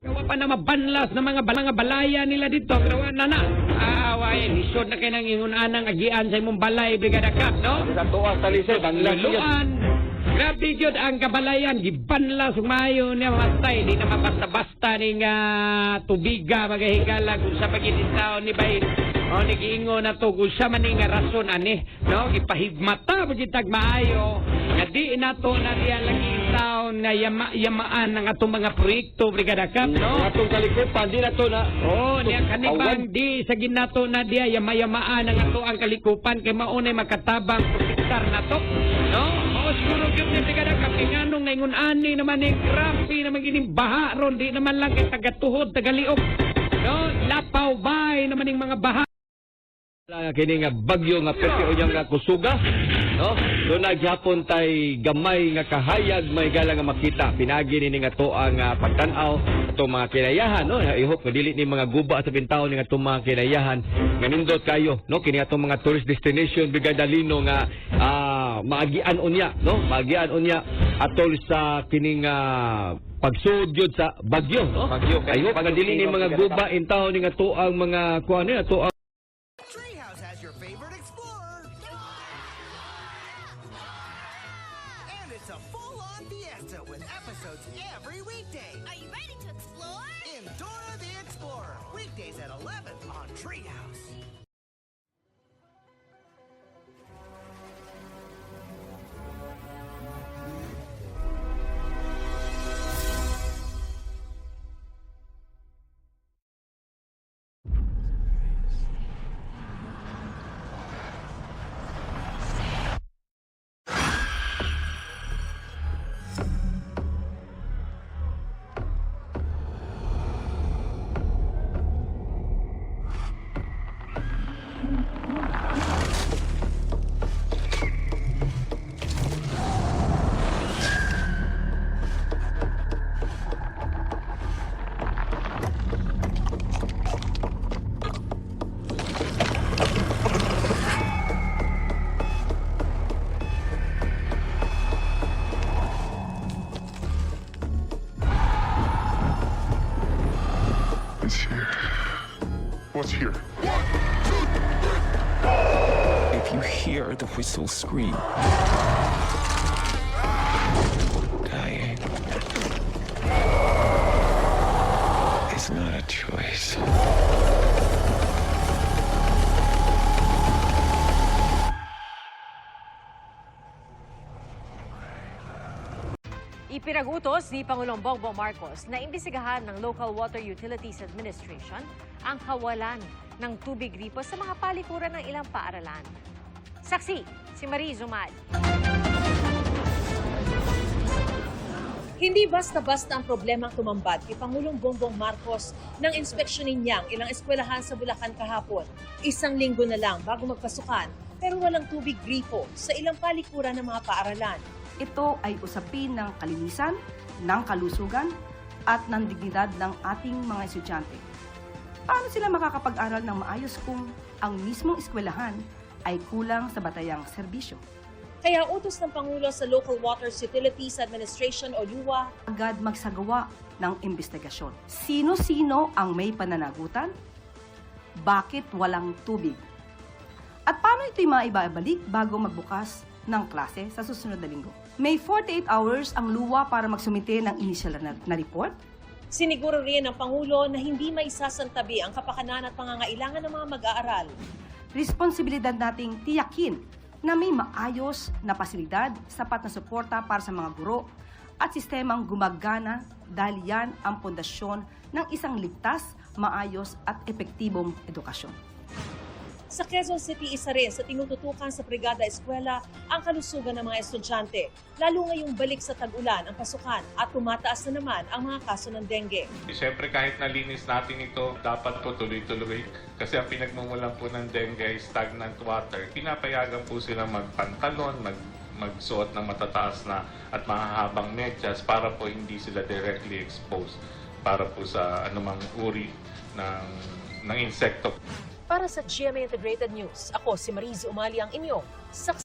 Gawa pa na mabanlas na mga balaya nila dito. Gawa na na. Away, lisod na kayo ng ingunanang agian sa imong balay, Brigada Cap, no? Sa tuwang talisay, banlas yun. Luluan. Grabe yun ang kabalayan. Gibanlas, umayo niya matay. Di na mabasta-basta ni nga tubiga, magahigala kung sa pagkititaw ni Bayin. O, nag-iingo na to kung siya man nga rason, ani. No? Ipahigmata, magitag maayo. Nga di na to na diya lagi taon na yamaan ng atong mga proyekto, Brigada Cap, no? Atong kalikupan, di na to na. Oh, niya kanibang di sa ginato na diya yama-yamaan ang ato ang kalikupan kay maunay makatabang protektar na to. No? Mao siguro gyud ni Brigada Cap nganong ngayon ani naman ni grabe naman gining baha ron di naman lang kay tagatuhod tagaliog. No? Lapaw bay naman ning mga baha. Kini nga bagyo nga peti o nga kusuga, no? Do naghapon tay gamay nga kahayag may gala nga makita. Pinagi ni nga to ang pagtan-aw ato mga kinayahan, no? I hope dili ni mga guba sa bintaw ni nga to mga kinayahan nga nindot kayo, no? Kini atong mga tourist destination Brigada Lino nga maagian unya, no? Maagian unya atol sa kining pagsud gyud sa bagyo, no? Bagyo I hope dili ni mga guba intaw ni nga to ang mga kuan ni ato Treehouse has your favorite explorer. And it's a full-on fiesta with episodes every weekday. Are you ready to explore? In Dora the Explorer. Weekdays at 11 on Treehouse. It's here. What's here? If you hear the whistle scream, dying is not a choice. Ipinag-utos ni Pangulong Bongbong Marcos na imbestigahan ng Local Water Utilities Administration ang kawalan ng tubig gripo sa mga palikuran ng ilang paaralan. Saksi, si Marie Zumad. Hindi basta-basta ang problemang tumambad kay Pangulong Bongbong Marcos nang inspeksyonin niyang ilang eskwelahan sa Bulacan kahapon. Isang linggo na lang bago magpasukan, pero walang tubig gripo sa ilang palikuran ng mga paaralan. Ito ay usapin ng kalinisan, ng kalusugan, at ng dignidad ng ating mga estudyante. Paano sila makakapag-aral ng maayos kung ang mismong eskwelahan ay kulang sa batayang serbisyo? Kaya utos ng Pangulo sa Local Water Utilities Administration o LUWA, agad magsagawa ng investigasyon. Sino-sino ang may pananagutan? Bakit walang tubig? At paano ito'y maibabalik bago magbukas ng klase sa susunod na linggo? May 48 hours ang LUWA para magsumite ng initial na report. Siniguro rin ng Pangulo na hindi maisasantabi ang kapakanan at pangangailangan ng mga mag-aaral. Responsibilidad nating tiyakin na may maayos na pasilidad, sapat na suporta para sa mga guro at sistemang gumagana dahil yan ang pundasyon ng isang ligtas, maayos at epektibong edukasyon. Sa Quezon City, isa rin sa tinututukan sa Brigada Eskwela ang kalusugan ng mga estudyante, lalo ngayong balik sa tag-ulan ang pasukan at tumataas na naman ang mga kaso ng dengue. Siyempre kahit nalinis natin ito, dapat po tuloy-tuloy kasi ang pinagmumulan po ng dengue ay stagnant water. Pinapayagan po sila magpantalon, magsuot ng matataas na at mahahabang medyas para po hindi sila directly exposed para po sa anumang uri ng insekto. Para sa GMA Integrated News, ako si Marizy Umali ang inyong saksi.